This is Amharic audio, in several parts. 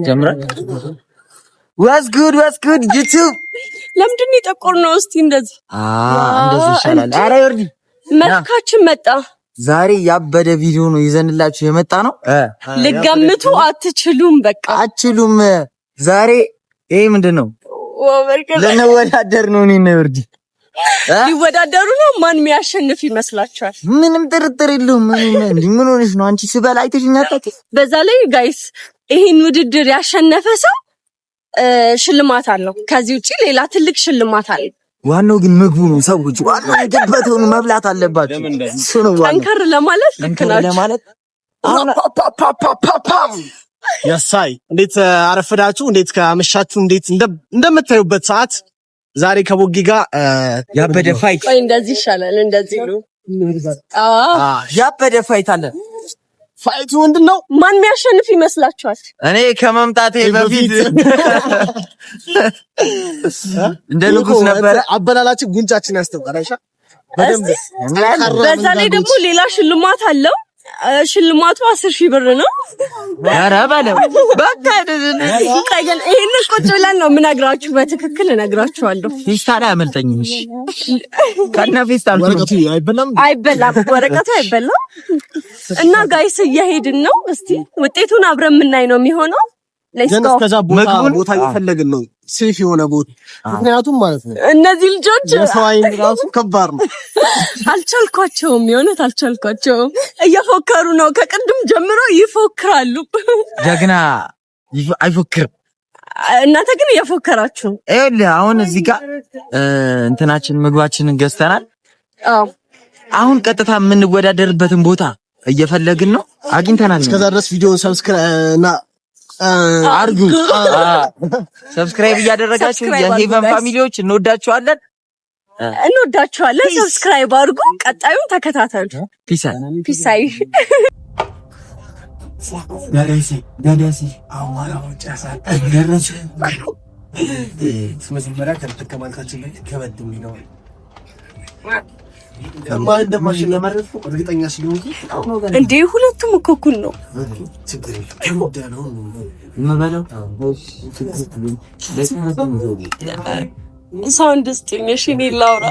ጀምራ What's good YouTube ለምንድን ነው የጠቆርነው? እስቲ እንደዚህ እንደዚህ ይሻላል። አረ ወርዲ መልካችን መጣ። ዛሬ ያበደ ቪዲዮ ነው ይዘንላችሁ የመጣ ነው። ልገምቱ አትችሉም። በቃ አትችሉም። ዛሬ ይሄ ምንድነው? ለነወዳደር ነው እኔ ነው ወርዲ ይወዳደሩ ነው። ማን የሚያሸንፍ ይመስላችኋል? ምንም ጥርጥር የለውም። ምን ሆነሽ ነው አንቺ? ስበላ አይተሽኛል። በዛ ላይ ጋይስ ይሄን ውድድር ያሸነፈ ሰው ሽልማት አለው። ከዚህ ውጪ ሌላ ትልቅ ሽልማት አለ። ዋናው ግን ምግቡ ነው። ሰዎች ዋናው የገበተውን መብላት አለባችሁ። እሱ ነው ዋናው። ጠንከር ለማለት ለማለት ያሳይ እንዴት አረፈዳችሁ? እንዴት ካመሻችሁ? እንዴት እንደምታዩበት ሰዓት ዛሬ ከቦጊ ጋር ያበደ ፋይት። ወይ እንደዚህ ይሻላል። እንደዚህ ነው። ያበደ ፋይት አለ። ፋይቱ ምንድነው? ማን የሚያሸንፍ ይመስላችኋል? እኔ ከመምጣቴ በፊት እንደ ንጉስ ነበር አበላላችን። ጉንጫችን ያስተውቃል። አይሻ በደንብ በዛ ላይ ደግሞ ሌላ ሽልማት አለው። ሽልማቱ 10,000 ብር ነው። ኧረ በለው በቃ ቀይገን ይሄን ቁጭ ብለን ነው የምነግራችሁ። በትክክል እነግራችኋለሁ። ፊስታል አያመልጠኝም። እሺ ከና ፊስታል ወረቀቱ አይበላም፣ ወረቀቱ አይበላም። እና ጋይስ እየሄድን ነው። እስቲ ውጤቱን አብረን የምናይ ነው የሚሆነው። ከዛ ቦታ እየፈለግን ነው፣ ሴፍ የሆነ ቦታ። ምክንያቱም ማለት ነው እነዚህ ልጆች የሰዋይን ራሱ ከባድ ነው። አልቻልኳቸውም፣ የሆነት አልቻልኳቸውም። እየፎከሩ ነው፣ ከቅድም ጀምሮ ይፎክራሉ። ጀግና አይፎክርም። እናንተ ግን እየፎከራችሁ። ይኸውልህ አሁን እዚህ ጋር እንትናችን ምግባችንን ገዝተናል። አሁን ቀጥታ የምንወዳደርበትን ቦታ እየፈለግን ነው፣ አግኝተናል። እስከዛ ድረስ ቪዲዮውን አርጉ። ሰብስክራይብ እያደረጋችሁ የሄቨን ፋሚሊዎች እንወዳችኋለን። ሰብስክራይብ አድርጉ። ቀጣዩን ተከታተሉ። ፒሳይ ጋዳሲ እንዴ ሁለቱም እኮ እኩል ነው። ሳውንድ ስቲኝ እሺ፣ እኔ ላውራ።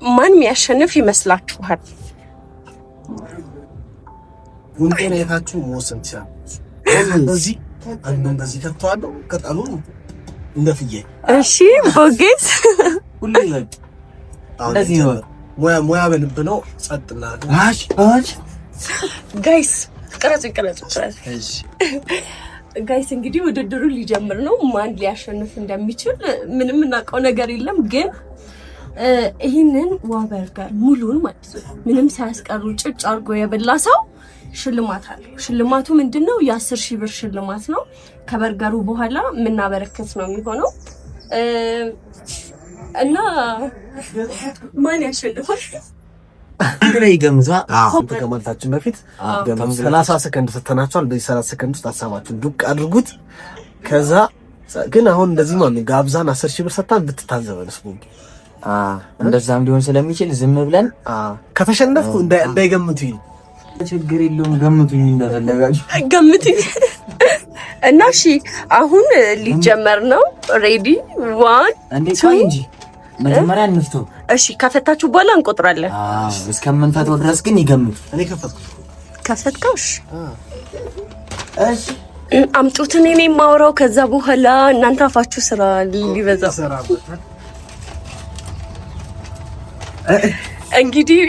ማን የሚያሸንፍ ይመስላችኋል? ጉንጤናታችሁ መወሰን ትችላላችሁ። እንደዚህ ከተዋለው ቀጣሉ እንደፍዬ እሺ ቦጌስ ሁሉ ይላል። እንደዚህ ነው ሙያ በልብ ነው። ጸጥና ጋይስ ቀረጽ። እሺ ጋይስ እንግዲህ ውድድሩ ሊጀምር ነው። ማን ሊያሸንፍ እንደሚችል ምንም እናውቀው ነገር የለም። ግን ይሄንን ዋበርገር ሙሉን ማለት ነው ምንም ሳያስቀሩ ጭጭ አድርጎ የበላ ሰው ሽልማት አለ። ሽልማቱ ምንድነው? የ10,000 ብር ሽልማት ነው። ከበርገሩ በኋላ የምናበረከት ነው የሚሆነው። እና ማን ያሸንፋል? እንግዲህ ይገምዛ። ከማለታችን በፊት 30 ሰከንድ ሰተናችኋል። በዚህ 30 ሰከንድ ውስጥ ሀሳባችሁን ዱቅ አድርጉት። ከዛ ግን አሁን እንደዚህ ማለት ጋብዛን 10,000 ብር ሰጣን ብትታዘበንስ? እንደዛም ሊሆን ስለሚችል ዝም ብለን ከተሸነፍኩ እንዳይገምቱኝ። ችግር የለውም፣ ገምቱኝ፣ እንደፈለጋችሁ ገምቱኝ። እና እሺ አሁን ሊጀመር ነው። ሬዲ 1 2 እንጂ መጀመሪያ እንፍተው። እሺ ከፈታችሁ በኋላ እንቆጥራለን። እስከምንፈታው ድረስ ግን ይገምቱ። እኔ ከፈትኩ። እሺ አምጡት። እኔ የማወራው ከዛ በኋላ እናንተ አፋችሁ ስራ ሊበዛ እንግዲህ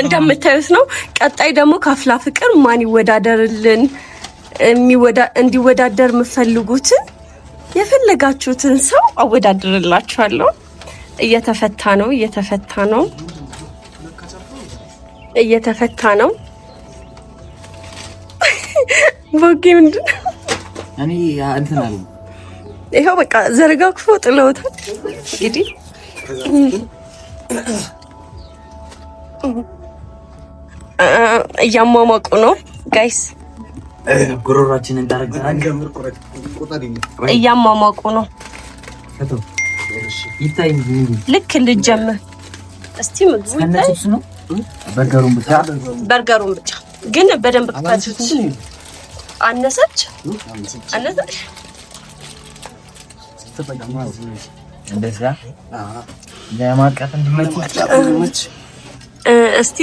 እንደምታዩት ነው። ቀጣይ ደግሞ ካፍላ ፍቅር ማን ይወዳደርልን? እንዲወዳደር የምፈልጉትን የፈለጋችሁትን ሰው አወዳድርላችኋለሁ። እየተፈታ ነው። ቦጌ ምንድን ነው? እኔ እንትን አለ። ይኸው በቃ ዘርጋግፎ ጥለውታል። እንግዲህ እያሟሟቁ ነው ጋይስ። ጉሮሯችንን እንዳረጋጋ እያሟሟቁ ነው። ይታይ ልክ ልጀምር እስቲ ምግቡ ይታይ ነው። በርገሩን ብቻ ግን በደንብ ከታችሁት አነሰች እንደዛ ለማቀፍ እንድመች እስቲ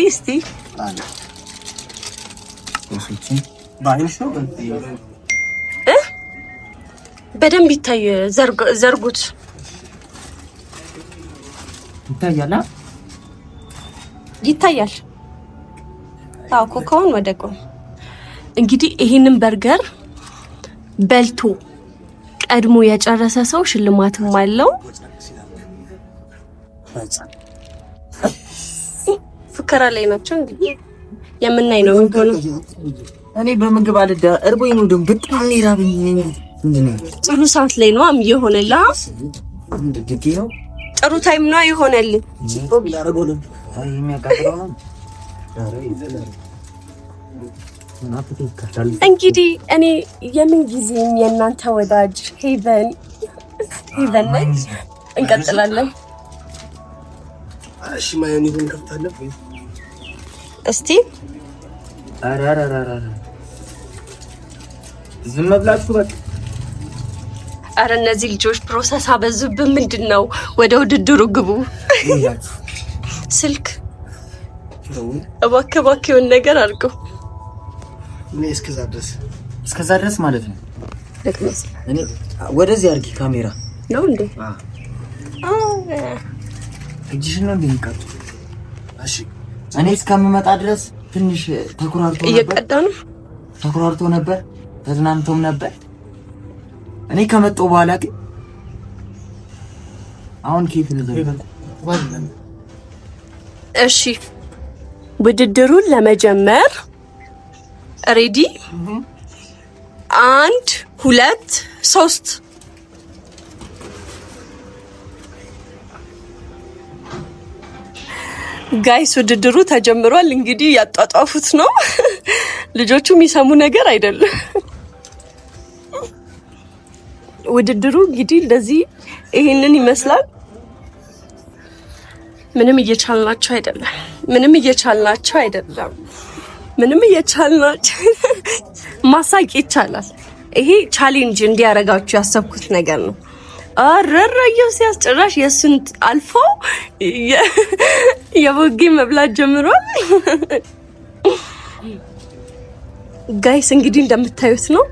በደንብ ይታይ። ዘርጉት ይታያል። አዎ ኮካውን ወደ ቆም እንግዲህ ይሄንን በርገር በልቶ ቀድሞ የጨረሰ ሰው ሽልማትም አለው። ፍከራ ላይ ናቸው እንግዲህ የምናይ ነው የሚሆነው። እኔ በምግብ አልዳ እርቦኝ ነው ደግሞ በጣም ይራብኝ። ምንድነው ጥሩ ሰዓት ላይ ነው የሆነላ። ጥሩ ታይም ነው የሆነልህ። እንግዲህ እኔ የምን ጊዜም የእናንተ ወዳጅ ሄቨን ነች። እንቀጥላለን። እሺ ማዮኔዙን ከፍታለሁ እስቲ። ዝም ብላችሁ በቃ። አረ እነዚህ ልጆች ፕሮሰስ አበዙብን። ምንድነው? ወደ ውድድሩ ግቡ። ስልክ እባክህ የሆነ ነገር አድርገው። እኔ እስከዛ ድረስ ማለት ነው። እኔ ወደዚህ አድርጊ ካሜራ ነው እንዴ? እጅሽን ነው እንደሚቀጥ። እሺ እኔ እስከምመጣ ድረስ ትንሽ ተኩራርቶ ነበር ተዝናንቶም ነበር። እኔ ከመጣሁ በኋላ ግን አሁን ኬት ነው። እሺ ውድድሩን ለመጀመር ሬዲ? 1 2 3 ጋይስ ውድድሩ ተጀምሯል። እንግዲህ ያጧጧፉት ነው። ልጆቹ የሚሰሙ ነገር አይደለም። ውድድሩ እንግዲህ እንደዚህ ይሄንን ይመስላል። ምንም እየቻልናቸው ማሳቅ ይቻላል። ይሄ ቻሌንጅ እንዲያረጋችሁ ያሰብኩት ነገር ነው። አረረየው ሲያስጨራሽ የሱን አልፎ የቦጌ መብላት ጀምሯል። ጋይስ እንግዲህ እንደምታዩት ነው።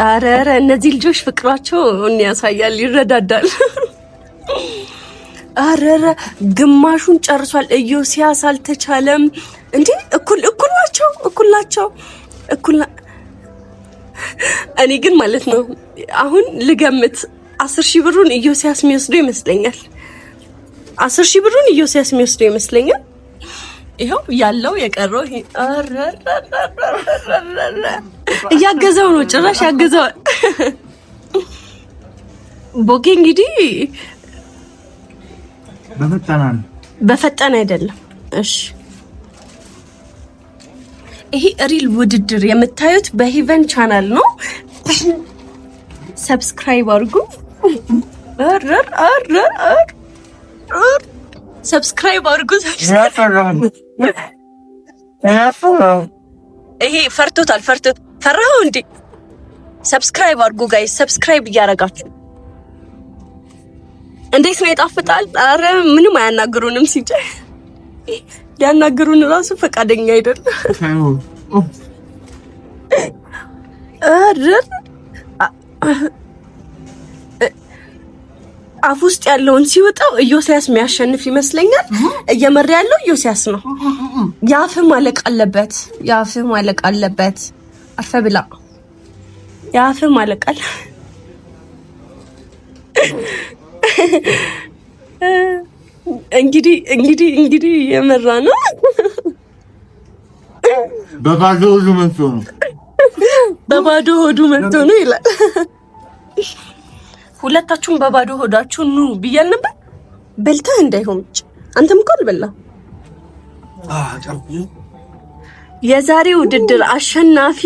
አረረ እነዚህ ልጆች ፍቅራቸው ያሳያል፣ ይረዳዳል። አረረ ግማሹን ጨርሷል። ኢዮስያስ አልተቻለም እንዴ? እኩል ናቸው። እኔ ግን ማለት ነው አሁን ልገምት 10,000 ብሩን ኢዮስያስ የሚወስደው ይመስለኛል። 10,000 ብሩን ኢዮስያስ የሚወስደው ይመስለኛል። ይሄው ያለው የቀረው ይሄ እያገዘው ነው። ጭራሽ ያገዘዋል። ቦጌ እንግዲህ በፈጠነ አይደለም። እሺ ይሄ ሪል ውድድር የምታዩት በሄቨን ቻናል ነው። ሰብስክራይብ አድርጉ። ሰብስክራይብ አድርጉ። ይሄ ፈራው እንዴ? ሰብስክራይብ አድርጉ ጋይስ። ሰብስክራይብ እያደረጋችሁ እንዴት ነው? ይጣፍጣል። አረ ምንም አያናግሩንም። ሲጀይ ሊያናግሩን ራሱ ፈቃደኛ አይደለም። አፍ ውስጥ ያለውን ሲወጣው ኢዮስያስ የሚያሸንፍ ይመስለኛል። እየመራ ያለው ኢዮስያስ ነው። ያፍ ማለቅ አለበት። አፈ ብላ ያፍ ማለቃል። እንግዲህ የመራ ነው። በባዶ ሆዱ መጥቶ ነው ይላል። ሁለታችሁም በባዶ ሆዳችሁ ኑ ብያል ነበር። በልተህ እንዳይሆን ብቻ አንተም እኮ አልበላም። የዛሬው ውድድር አሸናፊ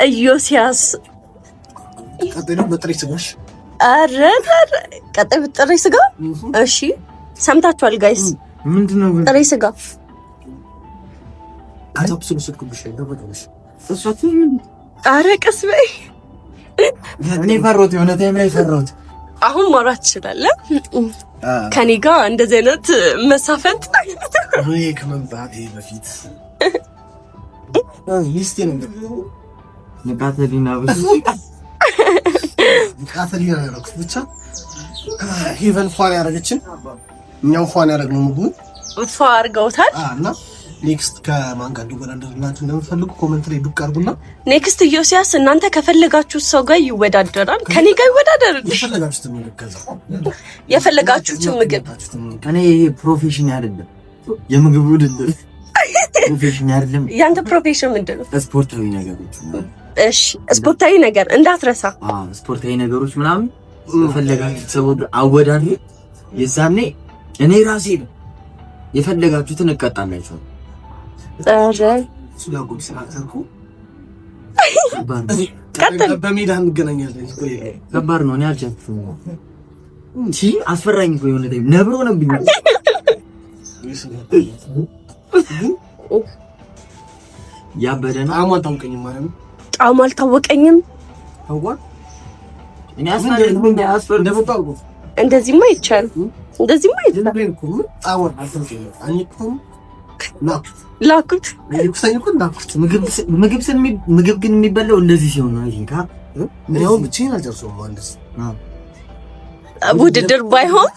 ኢዮስያስ። አረ ቀጣይ ጥሬ ስጋ። እሺ ሰምታችኋል ጋይስ። ምንድነው ጥሬ ስጋ? አረ ቀስ በይ። እኔ ፈሮት የሆነ ታይም ላይ ፈሮት። አሁን ማውራት ትችላለህ ከኔ ጋር እንደዚህ አይነት መሳፈንት ወይ ከመምጣቴ በፊት ሚስቴ ነው ንቃተሊና ብቻ ሄቨን ፏን ያደረገችን እኛው ፏን ያደረግነው ምግቡን ፏ አድርገውታል። እና ኔክስት ከማን ጋር እንዲወዳደርላችሁ እንደምትፈልጉ ኮሜንት ላይ ዱቅ አድርጉና ኔክስት ኢዮስያስ እናንተ ከፈለጋችሁት ሰው ጋር ይወዳደራል። ከኔ ጋር ይወዳደር። የፈለጋችሁትን ምግብ እኔ ይሄ ፕሮፌሽን አይደለም፣ የምግብ ውድድር ፕሮፌሽን አይደለም። ያንተ ፕሮፌሽን ምንድነው? ስፖርታዊ ነገሮች። እሺ ስፖርታዊ ነገር እንዳትረሳ። ስፖርታዊ ነገሮች ምናምን የፈለጋችሁት ሰው አወዳድሩ። የዛኔ እኔ ራሴ ነው የፈለጋችሁትን እቀጣላችሁ። ስለጉድ ስላልተርኩ ቀጥል። በሜዳ እንገናኛለን። ከባድ ነው። እኔ አልቻልኩም። አስፈራኝ እኮ የሆነ ታይም ነብሮ ነብኝ። ያበደ ነው። ጣዕሙ አልታወቀኝም ማለት ነው። ጣዕሙ አልታወቀኝም። እኔ አስፈራኝ። እንደዚህማ አይቻልም። እንደዚህማ አይቻልም። ላኩት ምግብ ግን የሚበላው እንደዚህ ሲሆን ነው። አይንካ ነው ብቻዬን አልጨርሰውም። አንደስ ውድድር ባይሆን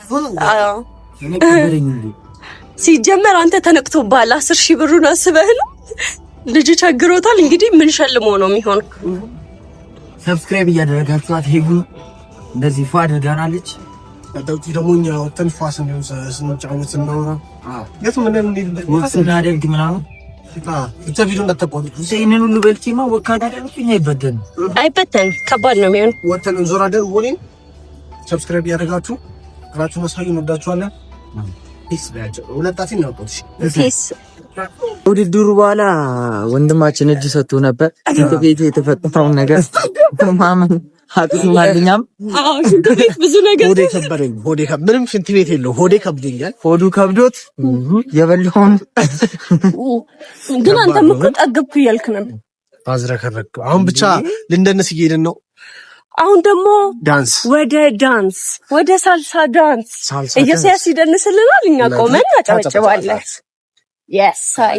ሲጀመር አንተ ተነቅቶብሃል። 10,000 ብሩን አስበህ ነው። ልጅ ቸግሮታል። እንግዲህ ምን ሸልሞ ነው የሚሆነው? ሰብስክራይብ እያደረጋችኋት ሄጉ እንደዚህ ፏ አድርጋናለች። አዳውቲ ደግሞ እኛ ወተን ፋስ ነው ስንጫወት ስናወራ የት ምን ስናደርግ ምናምን ብቻ ቪዲዮ እንዳትቆርጡ። ይሄንን ሁሉ በልቼማ ወካዳ አደረኩኝ። አይበተን ከባድ ነው የሚሆነው። ወተን እንዞራለን። ወሌን ሰብስክራይብ ያደርጋችሁ ራሳችሁን አሳዩ። እንወዳችኋለን። ፒስ ባያቸው ሁለታችን ነው ፖሊሲ ፒስ። ውድድሩ በኋላ ወንድማችን እጅ ሰጥቶ ነበር። ቤት የተፈጠረውን ነገር ማመን አጥቷልኛም። ሽንት ቤት ብዙ ነገር ሆዴ ከበደኝ። ምንም ሽንት ቤት የለው። ሆዴ ከብዶኛል። ሆዱ ከብዶት የበላውን ግን አንተም እኮ ጠገብኩ እያልክ ነበር። አዝረከረክ። አሁን ብቻ ልንደንስ እየሄድን ነው። አሁን ደግሞ ዳንስ ወደ ሳልሳ ዳንስ ኢዮስያስ ይደንስልናል። እኛ ቆመን እናጨበጭባለን።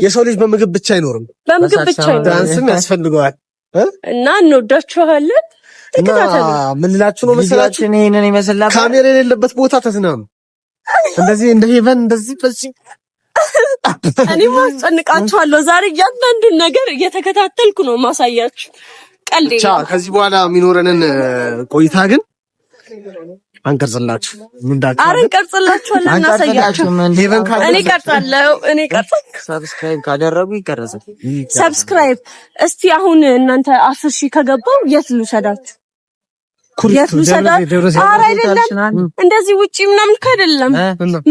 የሰው ልጅ በምግብ ብቻ አይኖርም። በምግብ ብቻ አይኖርም። ዳንስም ያስፈልገዋል እና እንወዳችኋለን። እና ምን ልላችሁ ነው መሰላችሁ? ይሄንን ይመስላል። ካሜራ የሌለበት ቦታ ተዝናኑ። እንደዚህ እንደ ሄቨን እንደዚህ በዚህ እኔ ማስጨንቃችኋለሁ። ዛሬ እያንዳንዱን ነገር እየተከታተልኩ ነው ማሳያችሁ። ቀልዴ ነው። ከዚህ በኋላ የሚኖረንን ቆይታ ግን አንቀርጽላችሁ። አረ እንቀርጽላችኋለን፣ እናሳያችሁ። እኔ ቀርጻለሁ። ሰብስክራይብ ካደረጉ ይቀርጻል። ሰብስክራይብ እስቲ አሁን እናንተ 10,000 ከገባው የት ልውሰዳችሁ? የት ልውሰዳችሁ? አረ አይደለም እንደዚህ ውጪ ምናምን አይደለም።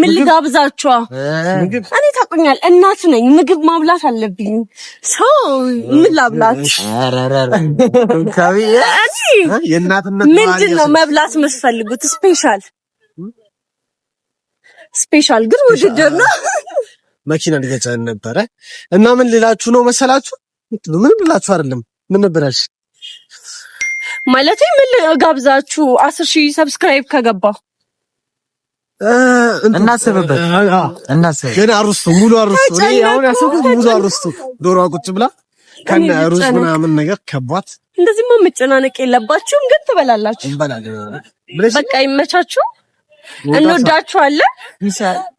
ምን ልጋብዛችሁ? እኔ ታውቁኛል፣ እናት ነኝ። ምግብ ማብላት አለብኝ። ሰው ምን ላብላችሁ? የእናትነት ምንድን ነው መብላት የምትፈልጉት? ስፔሻል ግን ውድድር ነው። መኪና ሊገዛን ነበረ እና ምን ልላችሁ ነው መሰላችሁ? ምን ልላችሁ አይደለም። ምን ነበርሽ ማለት ምን ጋብዛችሁ? 10,000 ሰብስክራይብ ከገባ እናስብበት። ገና አርስቱ ሙሉ አርስቱ እኔ አሁን ያሰብኩት ሙሉ አርስቱ ዶሮ ቁጭ ብላ ከነ ሩዝ ምናምን ነገር ከቧት። እንደዚህማ መጨናነቅ የለባችሁም። ግን ትበላላችሁ። በቃ ይመቻችሁ። እንወዳችኋለን።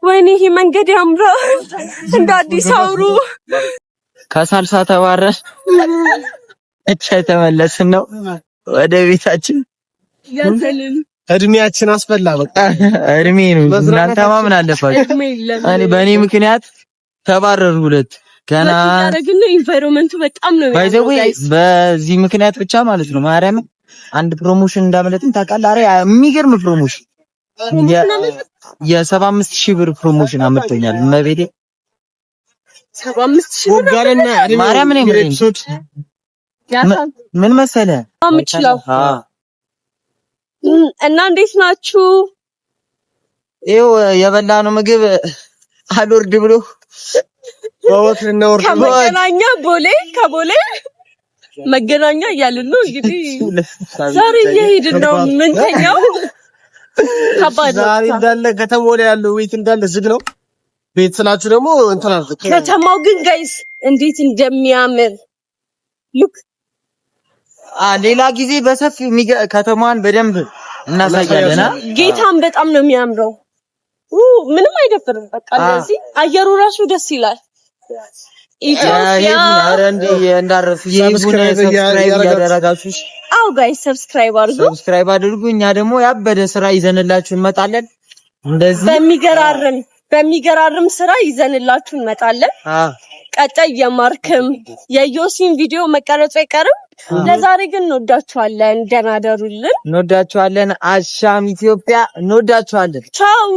ወይኔ ይሄ መንገድ ያምራል። እንደ አዲስ አውሩ። ከሳልሳ ተባረን እቻ የተመለስን ነው ወደ ቤታችን። እድሜያችን አስፈላ። በቃ እድሜ ነው። እናንተ ማምን አለባችሁ። እኔ በእኔ ምክንያት ተባረሩ ሁለት ገና ያረግነ ኢንቫይሮመንቱ በጣም ነው ባይዘው። በዚህ ምክንያት ብቻ ማለት ነው ማርያም አንድ ፕሮሞሽን እንዳመለጥን ታውቃለህ። አረ የሚገርም ፕሮሞሽን የ75,000 ብር ፕሮሞሽን አመጣኛል። መቤቴ 75,000 ብር ማርያም ነው የሚሉት። ምን መሰለህ እና እንዴት ናችሁ? ይኸው የበላነው ምግብ አልወርድ ብሎ ከመገናኛ ከቦሌ መገናኛ እያልን ነው እንግዲህ ዛሬ እየሄድን ነው የምንተኛው። ከባድ ነው። ዛሬ እንዳለ ከተማው ላይ ያለው ቤት እንዳለ ዝግ ነው። ቤት ስላችሁ ደግሞ እንትን አልኩ። ከተማው ግን ጋይስ እንዴት እንደሚያምር ሉክ። ሌላ ጊዜ በሰፊው ከተማዋን በደንብ እናሳያለና ጌታን በጣም ነው የሚያምረው። ምንም አይደብርም። በቃ እንደዚህ አየሩ ራሱ ደስ ይላል። ኢትዮጵያ አው ጋይስ ሰብስክራይብ አድርጉ። እኛ ደግሞ ያበደ ስራ ይዘንላችሁ እንመጣለን። እንደዚህ በሚገራርም ስራ ይዘንላችሁ እንመጣለን። ቀጣይ የማርክም የዮሲን ቪዲዮ መቀረጹ አይቀርም። ለዛሬ ግን እንወዳችኋለን። ደህና ደሩልን። እንወዳችኋለን። አሻም ኢትዮጵያ እንወዳችኋለን። ቻው